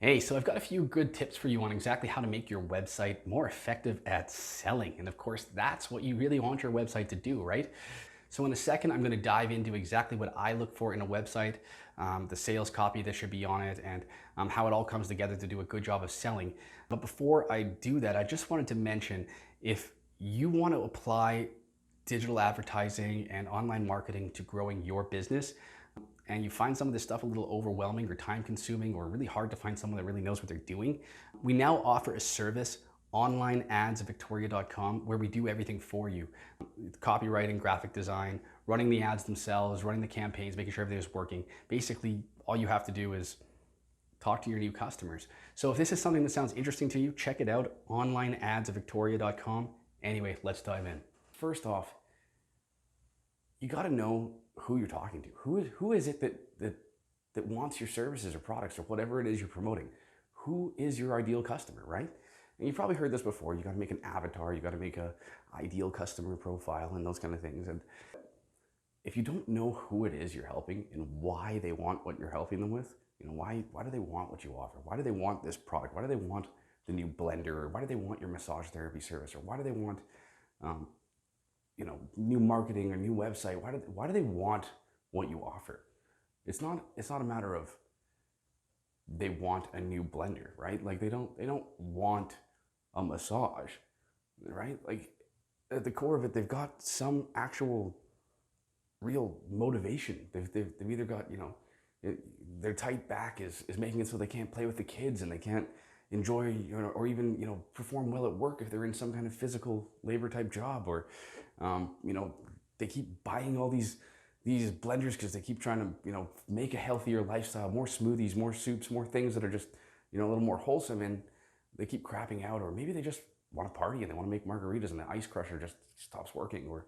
Hey, so I've got a few good tips for you on exactly how to make your website more effective at selling. And of course, that's what you really want your website to do, right? So in a second, I'm going to dive into exactly what I look for in a website, the sales copy that should be on it, and how it all comes together to do a good job of selling. But before I do that, I just wanted to mention, if you want to apply digital advertising and online marketing to growing your business, and you find some of this stuff a little overwhelming or time consuming or really hard to find someone that really knows what they're doing, we now offer a service, onlineadsvictoria.com, where we do everything for you. Copywriting, graphic design, running the ads themselves, running the campaigns, making sure everything is working. Basically, all you have to do is talk to your new customers. So if this is something that sounds interesting to you, check it out, onlineadsvictoria.com. Anyway, let's dive in. First off, you got to know who you're talking to. Who is it that wants your services or products or whatever it is you're promoting? Who is your ideal customer, right? And you've probably heard this before. You got to make an avatar. You got to make a ideal customer profile and those kind of things. And if you don't know who it is you're helping and why they want what you're helping them with, why do they want what you offer? Why do they want this product? Why do they want the new blender? Or why do they want your massage therapy service? Or why do they want um, new marketing or new website? Why do they want what you offer? It's not a matter of they want a new blender, right? Like they don't want a massage, right? Like at the core of it, they've got some actual real motivation. They've either got, their tight back is making it so they can't play with the kids and they can't enjoy, or even, perform well at work if they're in some kind of physical labor type job, or, they keep buying all these blenders because they keep trying to, make a healthier lifestyle, more smoothies, more soups, more things that are just, a little more wholesome, and they keep crapping out. Or maybe they just want to party and they want to make margaritas and the ice crusher just stops working. Or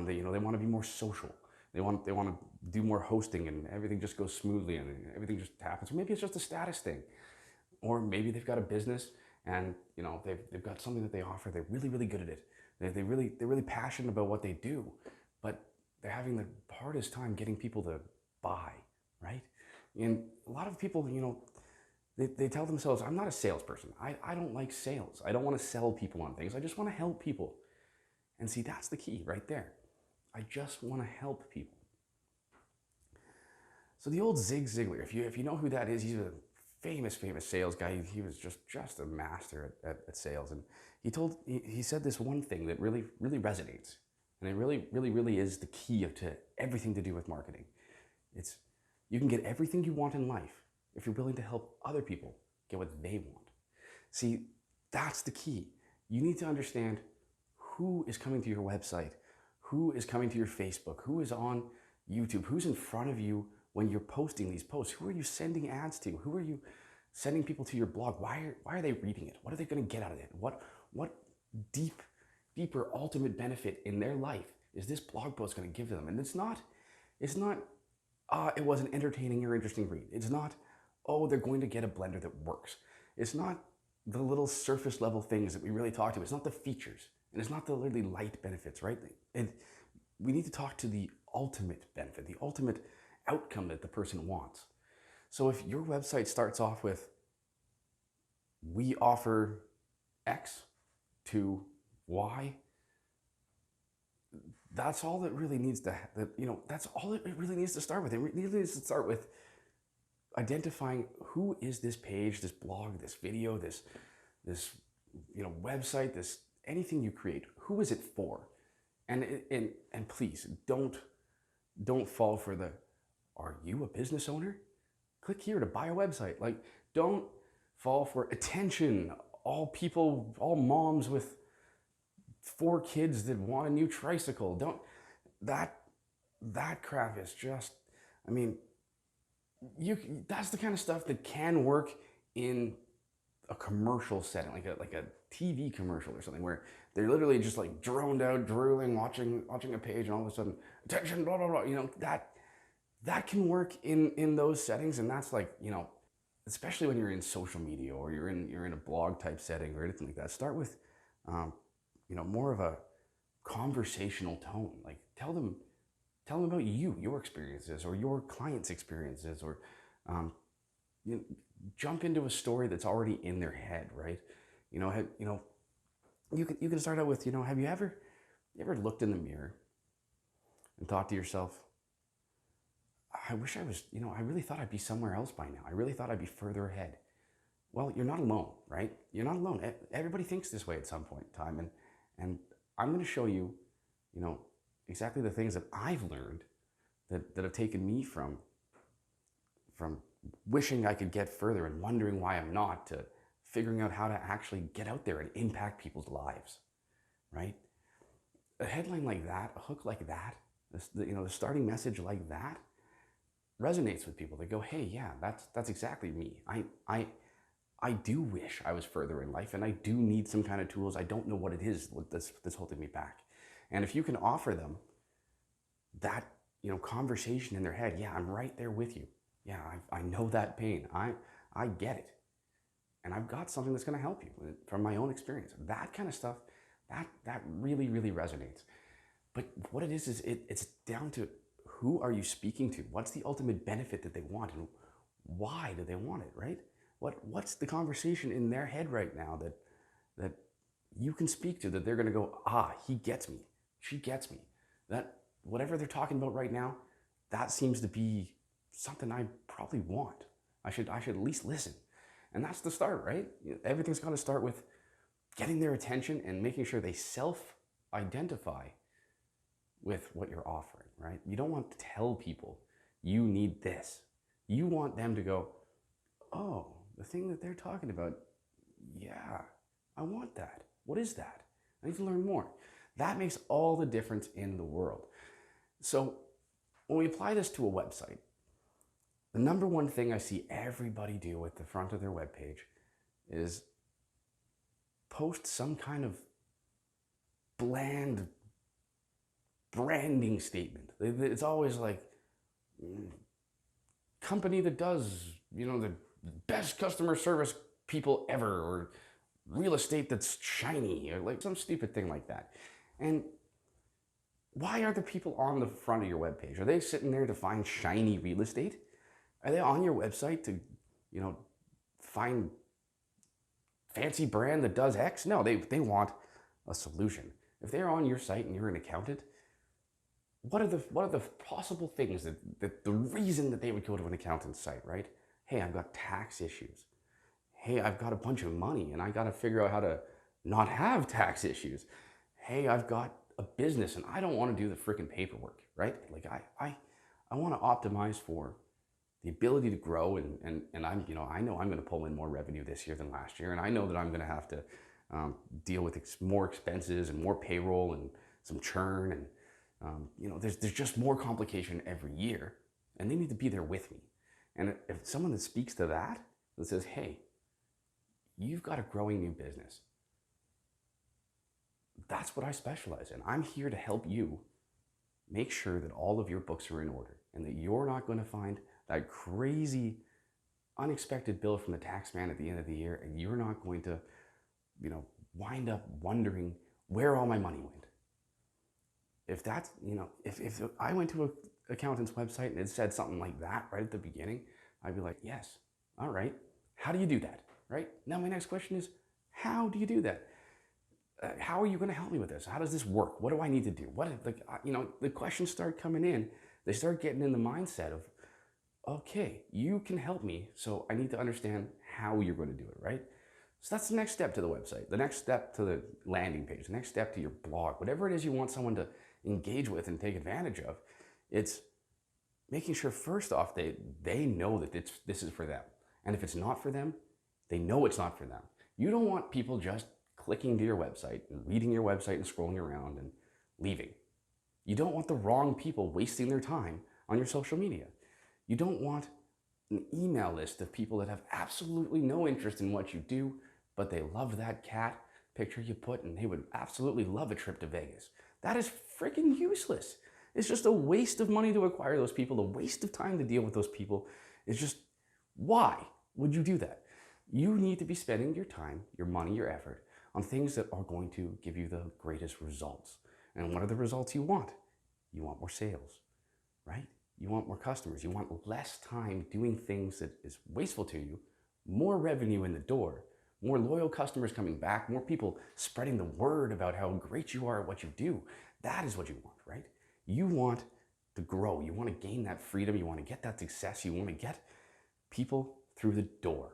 they want to be more social. They want to do more hosting and everything just goes smoothly and everything just happens. Or maybe it's just a status thing. Or maybe they've got a business and they've got something that they offer. They're really, really good at it. They're really passionate about what they do, but they're having the hardest time getting people to buy, right? And a lot of people, they tell themselves, I'm not a salesperson. I don't like sales. I don't want to sell people on things. I just want to help people. And see, that's the key right there. I just want to help people. So the old Zig Ziglar, if you know who that is, he's a famous sales guy. He was just a master at sales, and he said this one thing that really resonates, and it really is the key to everything to do with marketing. It's, you can get everything you want in life if you're willing to help other people get what they want. See, that's the key. You need to understand who is coming to your website, who is coming to your Facebook, who is on YouTube, who's in front of you when you're posting these posts. Who are you sending ads to? Who are you sending people to your blog? Why are they reading it? What are they going to get out of it? What deeper ultimate benefit in their life is this blog post going to give to them? And it's not it was an entertaining or interesting read. It's not, oh, they're going to get a blender that works. It's not the little surface level things that we really talk to. It's not the features, and it's not the really light benefits, right? And we need to talk to the ultimate benefit, the ultimate outcome that the person wants. So if your website starts off with, we offer X to Y, that's all that really needs to, that's all it really needs to start with. It really needs to start with identifying who is this page, this blog, this video, this website, this anything you create. Who is it for? And please don't fall for the, are you a business owner? Click here to buy a website. Like, don't fall for attention. All moms with 4 kids that want a new tricycle. Don't, that crap is just, I mean, that's the kind of stuff that can work in a commercial setting, like a TV commercial or something, where they're literally just like droned out, drooling, watching a page, and all of a sudden, attention, blah blah blah. That can work in those settings, and that's like, especially when you're in social media or you're in a blog type setting or anything like that. Start with, more of a conversational tone. Like tell them about you, your experiences, or your clients' experiences, or jump into a story that's already in their head, right? You can start out with, have you ever looked in the mirror and thought to yourself, I wish I was, I really thought I'd be somewhere else by now. I really thought I'd be further ahead. Well, you're not alone, right? You're not alone. Everybody thinks this way at some point in time. And I'm going to show you, exactly the things that I've learned that have taken me from wishing I could get further and wondering why I'm not, to figuring out how to actually get out there and impact people's lives, right? A headline like that, a hook like that, the starting message like that resonates with people. They go, hey, yeah, that's exactly me. I do wish I was further in life, and I do need some kind of tools. I don't know what it is that's holding me back. And if you can offer them that, conversation in their head, yeah, I'm right there with you. Yeah, I know that pain. I get it. And I've got something that's going to help you from my own experience. That kind of stuff, that really, really resonates. But what it is it's down to, who are you speaking to? What's the ultimate benefit that they want, and why do they want it, right? What's the conversation in their head right now that you can speak to, that they're going to go, he gets me, she gets me. That whatever they're talking about right now, that seems to be something I probably want. I should at least listen. And that's the start, right? Everything's got to start with getting their attention and making sure they self-identify with what you're offering, right? You don't want to tell people you need this. You want them to go, oh, the thing that they're talking about, yeah, I want that. What is that? I need to learn more. That makes all the difference in the world. So when we apply this to a website, the number one thing I see everybody do at the front of their webpage is post some kind of bland branding statement. It's always like, company that does, the best customer service people ever, or real estate that's shiny, or like some stupid thing like that. And why are the people on the front of your webpage? Are they sitting there to find shiny real estate? Are they on your website to, find fancy brand that does X? No, they want a solution. If they're on your site and you're an accountant, what are the possible things that the reason that they would go to an accountant's site, right? Hey, I've got tax issues. Hey, I've got a bunch of money and I got to figure out how to not have tax issues. Hey, I've got a business and I don't want to do the freaking paperwork, right? Like I want to optimize for the ability to grow, and I'm, I know I'm going to pull in more revenue this year than last year, and I know that I'm going to have to deal with more expenses and more payroll and some churn, and there's just more complication every year, and they need to be there with me. And if someone that speaks to that says, hey, you've got a growing new business, that's what I specialize in. I'm here to help you make sure that all of your books are in order, and that you're not going to find that crazy unexpected bill from the tax man at the end of the year, and you're not going to wind up wondering where all my money went. If that's, if I went to an accountant's website and it said something like that right at the beginning, I'd be like, yes, all right, how do you do that, right? Now my next question is, how do you do that? How are you going to help me with this? How does this work? What do I need to do? The questions start coming in. They start getting in the mindset of, okay, you can help me, so I need to understand how you're going to do it, right? So that's the next step to the website, the next step to the landing page, the next step to your blog, whatever it is you want someone to engage with and take advantage of. It's making sure, first off, they know that this is for them. And if it's not for them, they know it's not for them. You don't want people just clicking to your website and reading your website and scrolling around and leaving. You don't want the wrong people wasting their time on your social media. You don't want an email list of people that have absolutely no interest in what you do, but they love that cat picture you put, and they would absolutely love a trip to Vegas. That is freaking useless. It's just a waste of money to acquire those people, a waste of time to deal with those people. It's just, why would you do that? You need to be spending your time, your money, your effort on things that are going to give you the greatest results. And what are the results you want? You want more sales, right? You want more customers. You want less time doing things that is wasteful to you more revenue in the door, more loyal customers coming back, more people spreading the word about how great you are at what you do. That is what you want, right? You want to grow. You want to gain that freedom. You want to get that success. You want to get people through the door,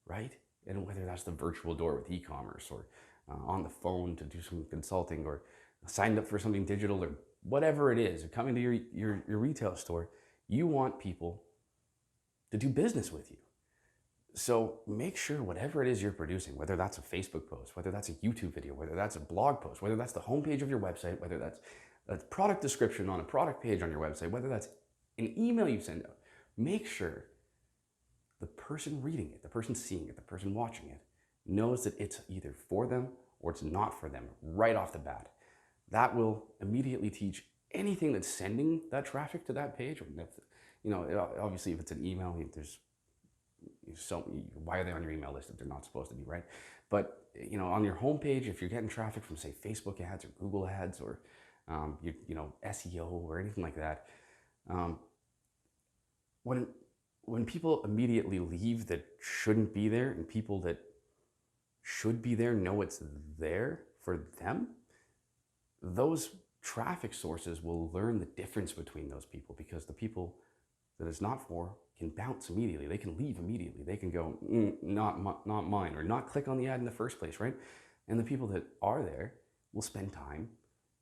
right? And whether that's the virtual door with e-commerce, or on the phone to do some consulting, or signed up for something digital, or whatever it is, or coming to your retail store, you want people to do business with you. So make sure whatever it is you're producing, whether that's a Facebook post, whether that's a YouTube video, whether that's a blog post, whether that's the homepage of your website, whether that's a product description on a product page on your website, whether that's an email you send out, make sure the person reading it, the person seeing it, the person watching it knows that it's either for them or it's not for them right off the bat. That will immediately teach anything that's sending that traffic to that page. Obviously if it's an email, why are they on your email list if they're not supposed to be, right? But on your homepage, if you're getting traffic from, say, Facebook ads or Google ads, or SEO or anything like that, when people immediately leave that shouldn't be there, and people that should be there know it's there for them, those traffic sources will learn the difference between those people, because the people that it's not for can bounce immediately. They can leave immediately. They can go, not mine, or not click on the ad in the first place, right? And the people that are there will spend time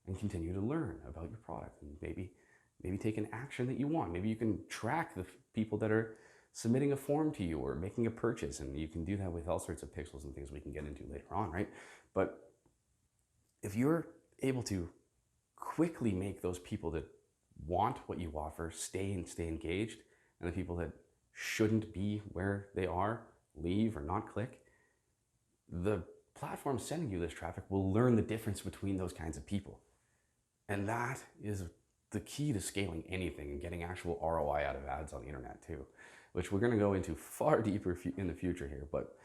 and continue to learn about your product, and maybe take an action that you want. Maybe you can track the people that are submitting a form to you or making a purchase, and you can do that with all sorts of pixels and things we can get into later on, right? But if you're able to quickly make those people that want what you offer stay engaged, and the people that shouldn't be where they are leave or not click, the platform sending you this traffic will learn the difference between those kinds of people. And that is the key to scaling anything and getting actual ROI out of ads on the internet too, which we're going to go into far deeper in the future here. But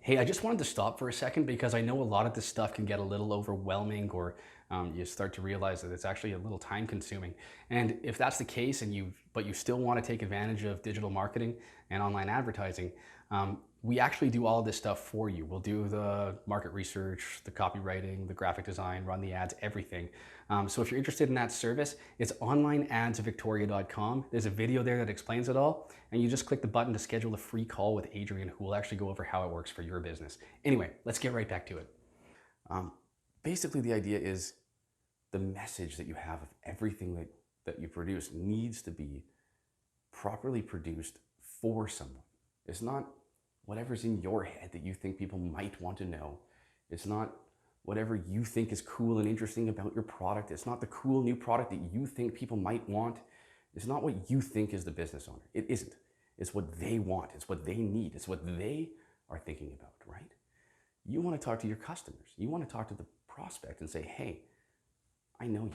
hey, I just wanted to stop for a second, because I know a lot of this stuff can get a little overwhelming, or you start to realize that it's actually a little time consuming. And if that's the case, but you still want to take advantage of digital marketing and online advertising, we actually do all of this stuff for you. We'll do the market research, the copywriting, the graphic design, run the ads, everything. So if you're interested in that service, it's onlineadsvictoria.com. There's a video there that explains it all, and you just click the button to schedule a free call with Adrian, who will actually go over how it works for your business. Anyway, let's get right back to it. Basically, the idea is the message that you have of everything that you produce needs to be properly produced for someone. It's not whatever's in your head that you think people might want to know. It's not whatever you think is cool and interesting about your product. It's not the cool new product that you think people might want. It's not what you think is the business owner. It isn't. It's what they want. It's what they need. It's what they are thinking about, right? You want to talk to your customers. You want to talk to the prospect and say, hey, I know you.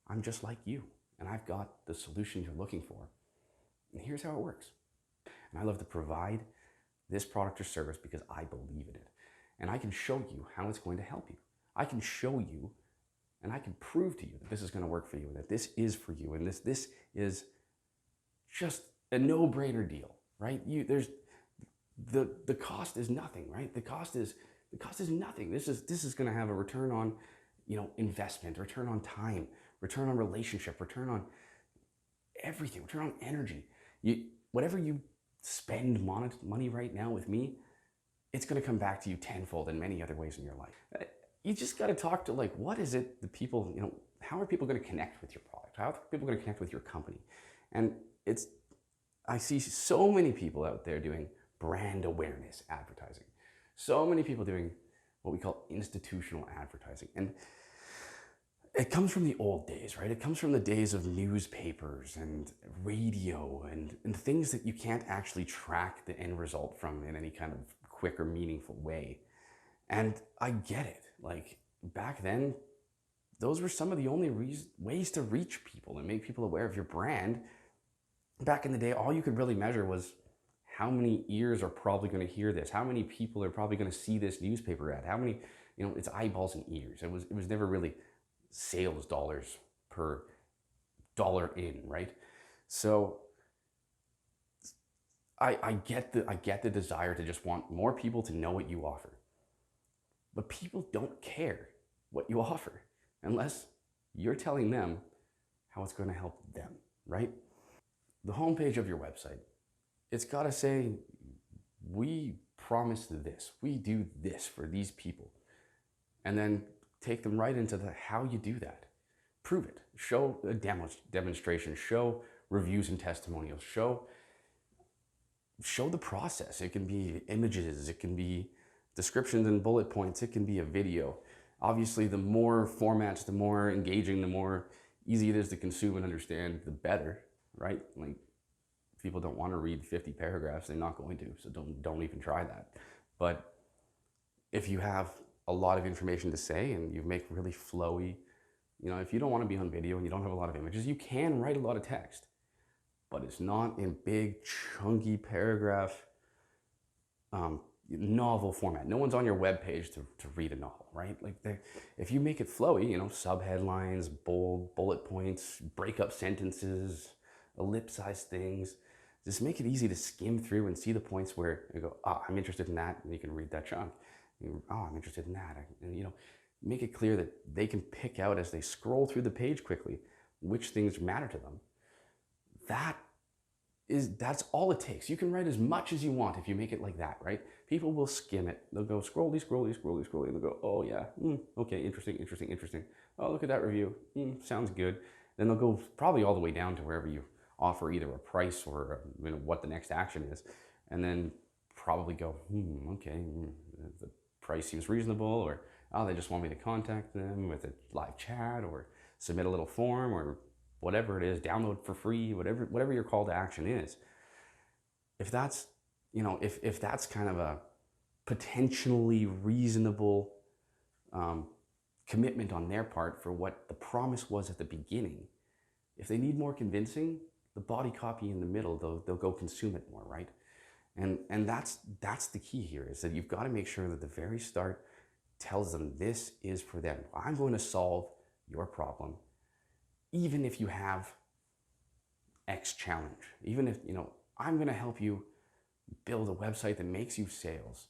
I'm just like you, and I've got the solution you're looking for. And here's how it works. And I love to provide this product or service because I believe in it. And I can show you how it's going to help you. I can show you and I can prove to you that this is going to work for you, and that this is for you, and this is just a no-brainer deal, right? There's the cost is nothing, right? The cost is nothing. This is going to have a return on, investment, return on time, return on relationship, return on everything, return on energy. Whatever you spend money right now with me, it's going to come back to you tenfold in many other ways in your life. You just got to talk to, what is it the people, how are people going to connect with your product? How are people going to connect with your company? And I see so many people out there doing brand awareness advertising. So many people doing what we call institutional advertising. And it comes from the old days, right? It comes from the days of newspapers and radio and things that you can't actually track the end result from in any kind of quick or meaningful way. And I get it. Back then, those were some of the only ways to reach people and make people aware of your brand. Back in the day, all you could really measure was how many ears are probably going to hear this, how many people are probably going to see this newspaper ad, how many, it's eyeballs and ears. It was never really sales dollars per dollar in, right? So I get the desire to just want more people to know what you offer. But people don't care what you offer unless you're telling them how it's going to help them, right? The homepage of your website, it's got to say, we promise this, we do this for these people. And then take them right into how you do that. Prove it. Show a demonstration. Show reviews and testimonials. Show the process. It can be images. It can be descriptions and bullet points. It can be a video. Obviously, the more formats, the more engaging, the more easy it is to consume and understand, the better, right? Like, if people don't want to read 50 paragraphs, they're not going to, so don't even try that. But if you have a lot of information to say and you make really flowy, if you don't want to be on video and you don't have a lot of images, you can write a lot of text, but it's not in big, chunky paragraph, novel format. No one's on your web page to read a novel, right? Like, if you make it flowy, subheadlines, bold, bullet points, break up sentences, ellipsize things, just make it easy to skim through and see the points where you go, I'm interested in that, and you can read that chunk. I'm interested in that. And make it clear that they can pick out as they scroll through the page quickly which things matter to them. That's all it takes. You can write as much as you want if you make it like that, right? People will skim it. They'll go scrolly, and they'll go, oh yeah, okay, interesting. Oh, look at that review. Sounds good. Then they'll go probably all the way down to wherever you offer either a price or what the next action is, and then probably go, okay, the price seems reasonable, or they just want me to contact them with a live chat or submit a little form or whatever it is, download for free, whatever your call to action is. If that's, if that's kind of a potentially reasonable commitment on their part for what the promise was at the beginning, if they need more convincing, the body copy in the middle, they'll go consume it more, right? And that's the key here, is that you've got to make sure that the very start tells them this is for them. I'm going to solve your problem, even if you have X challenge. Even if, I'm going to help you build a website that makes you sales,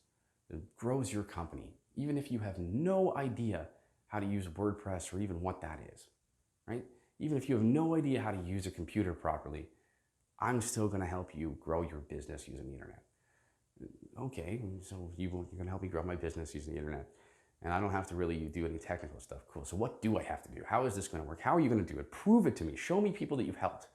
that grows your company, even if you have no idea how to use WordPress or even what that is, right? Even if you have no idea how to use a computer properly, I'm still going to help you grow your business using the internet. Okay, so you're going to help me grow my business using the internet, and I don't have to really do any technical stuff. Cool. So what do I have to do? How is this going to work? How are you going to do it? Prove it to me. Show me people that you've helped.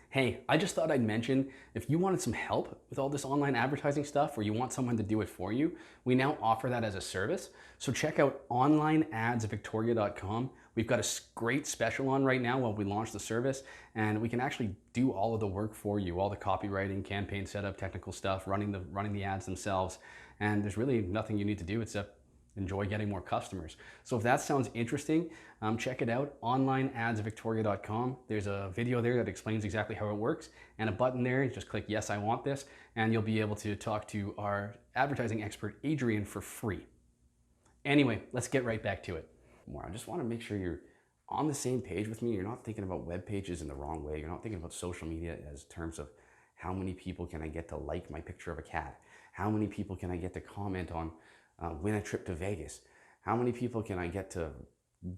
Hey, I just thought I'd mention, if you wanted some help with all this online advertising stuff, or you want someone to do it for you, we now offer that as a service. So check out onlineadsvictoria.com. We've got a great special on right now while we launch the service, and we can actually do all of the work for you, all the copywriting, campaign setup, technical stuff, running the ads themselves. And there's really nothing you need to do except enjoy getting more customers. So if that sounds interesting, check it out, onlineadsvictoria.com. There's a video there that explains exactly how it works, and a button there. You just click yes, I want this, and you'll be able to talk to our advertising expert, Adrian, for free. Anyway, let's get right back to it. I just want to make sure you're on the same page with me. You're not thinking about web pages in the wrong way. You're not thinking about social media as terms of how many people can I get to like my picture of a cat? How many people can I get to comment on win a trip to Vegas? How many people can I get to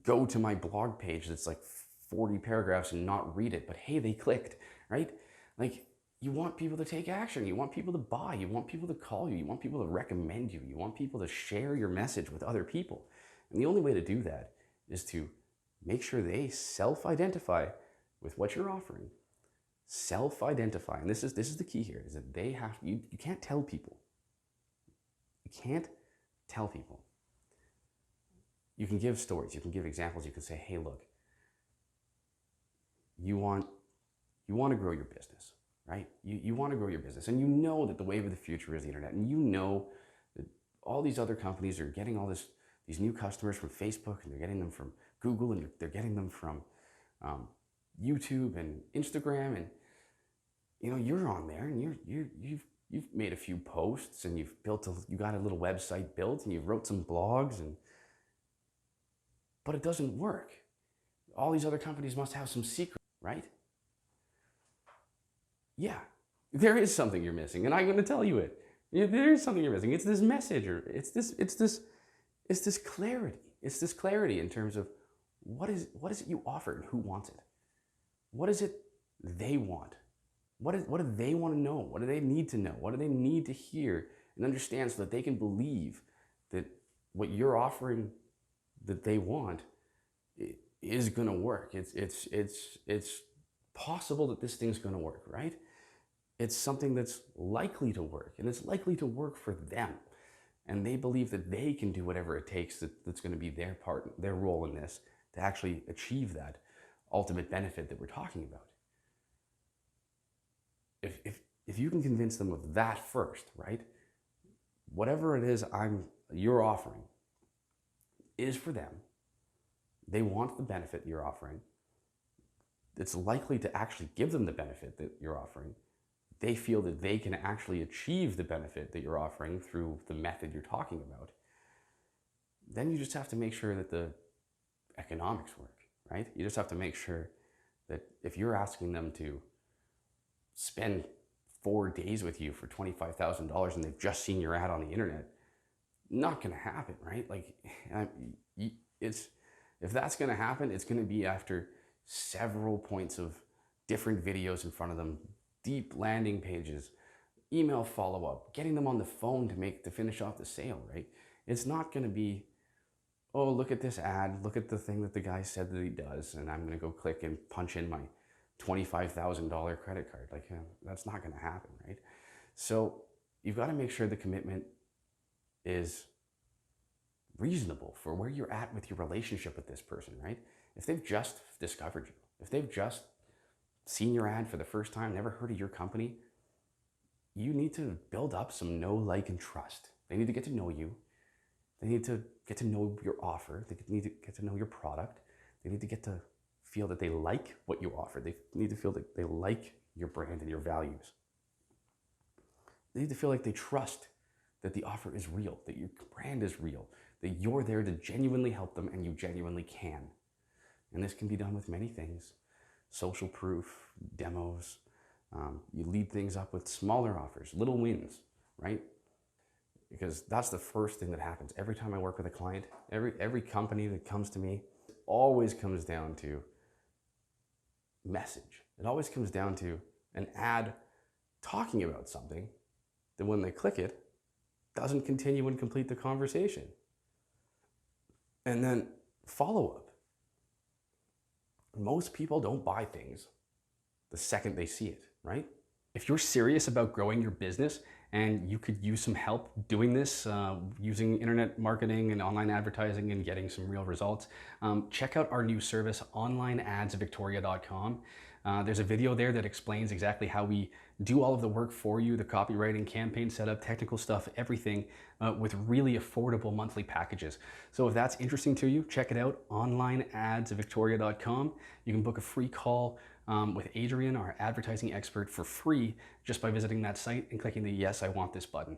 go to my blog page that's like 40 paragraphs and not read it, but hey, they clicked, right? Like, you want people to take action. You want people to buy. You want people to call you. You want people to recommend you. You want people to share your message with other people. And the only way to do that is to make sure they self-identify with what you're offering. Self-identify. And this is the key here, is that they have, you can't tell people. You can't tell people. You can give stories. You can give examples. You can say, hey, look, you want to grow your business, right? You want to grow your business, and you know that the wave of the future is the internet, and you know that all these other companies are getting all these new customers from Facebook, and they're getting them from Google, and they're getting them from YouTube and Instagram, and you're on there, and you've made a few posts, and you got a little website built, and you wrote some blogs, but it doesn't work. All these other companies must have some secret, right? Yeah, There is something you're missing, and I'm going to tell you it. There is something you're missing. It's this message, or it's this clarity. It's this clarity in terms of what is it you offer and who wants it. What is it they want? What do they want to know? What do they need to know? What do they need to hear and understand so that they can believe that what you're offering that they want is going to work. It's possible that this thing's going to work, right? It's something that's likely to work, and it's likely to work for them. And they believe that they can do whatever it takes that's going to be their part, their role in this, to actually achieve that ultimate benefit that we're talking about. If you can convince them of that first, right? Whatever it is you're offering is for them. They want the benefit you're offering. It's likely to actually give them the benefit that you're offering. They feel that they can actually achieve the benefit that you're offering through the method you're talking about. Then you just have to make sure that the economics work, right? You just have to make sure that if you're asking them to spend 4 days with you for $25,000 and they've just seen your ad on the internet, not going to happen, right? Like, if that's going to happen, it's going to be after several points of different videos in front of them, deep landing pages, email follow-up, getting them on the phone to finish off the sale, right? It's not going to be, oh, look at this ad, look at the thing that the guy said that he does, and I'm going to go click and punch in my $25,000 credit card. Like, that's not going to happen, right? So you've got to make sure the commitment is reasonable for where you're at with your relationship with this person, right? If they've just discovered you, if they've just seen your ad for the first time, never heard of your company, you need to build up some know, like, and trust. They need to get to know you. They need to get to know your offer. They need to get to know your product. They need to get to feel that they like what you offer. They need to feel that they like your brand and your values. They need to feel like they trust that the offer is real, that your brand is real, that you're there to genuinely help them and you genuinely can. And this can be done with many things. Social proof, demos. You lead things up with smaller offers, little wins, right? Because that's the first thing that happens. Every time I work with a client, every company that comes to me, it always comes down to message. It always comes down to an ad talking about something that when they click it, doesn't continue and complete the conversation. And then follow-up. Most people don't buy things the second they see it, right? If you're serious about growing your business and you could use some help doing this, using internet marketing and online advertising and getting some real results, check out our new service, onlineadsvictoria.com. There's a video there that explains exactly how we do all of the work for you, the copywriting, campaign setup, technical stuff, everything with really affordable monthly packages. So if that's interesting to you, check it out, onlineadsvictoria.com. You can book a free call with Adrian, our advertising expert, for free just by visiting that site and clicking the Yes, I Want This button.